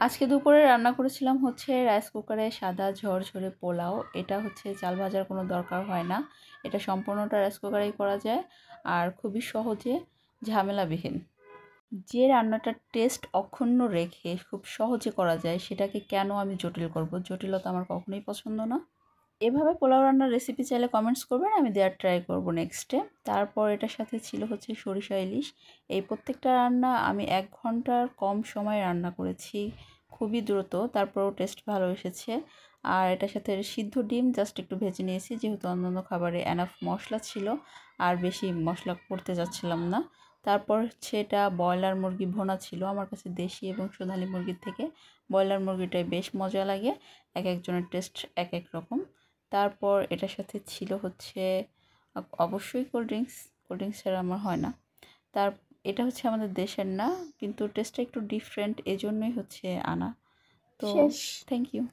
আজকে দুপুরে রান্না করেছিলাম হচ্ছে রাইস কুকারে সাদা ঝরঝরে পোলাও। এটা হচ্ছে চাল ভাজার কোনো দরকার হয় না, এটা সম্পূর্ণটা রাইস কুকারেই করা যায় আর খুবই সহজে ঝামেলাবিহীন। যে রান্নাটার টেস্ট অক্ষুণ্ণ রেখে খুব সহজে করা যায় সেটাকে কেন আমি জটিল করব? জটিলতা আমার কখনোই পছন্দ না। এভাবে পোলাও রান্নার রেসিপি চাইলে কমেন্টস করবেন, আমি দেওয়ার ট্রাই করব নেক্সটে। তারপর এটার সাথে ছিল হচ্ছে সরিষা ইলিশ। এই প্রত্যেকটা রান্না আমি 1 ঘন্টার কম সময়ে রান্না করেছি, খুবই দ্রুত, তারপরেও টেস্ট ভালো এসেছে। আর এটার সাথে সিদ্ধ ডিম জাস্ট একটু ভেজে নিয়েছি, যেহেতু অন্যান্য খাবারে এনাফ মশলা ছিল আর বেশি মশলা করতে যাচ্ছিলাম না। তারপর হচ্ছে এটা ব্রয়লার মুরগি ভুনা ছিল। আমার কাছে দেশি এবং সোনালী মুরগির থেকে ব্রয়লার মুরগিটাই বেশ মজা লাগে, এক একজনের টেস্ট এক এক রকম। তারপর এটার সাথে ছিল হচ্ছে অবশ্যই কোল্ড ড্রিঙ্কস ছাড়া আমার হয় না। তার এটা হচ্ছে আমাদের দেশের না, কিন্তু টেস্টটা একটু ডিফারেন্ট, এজন্যই হচ্ছে আনা। তো থ্যাংক ইউ।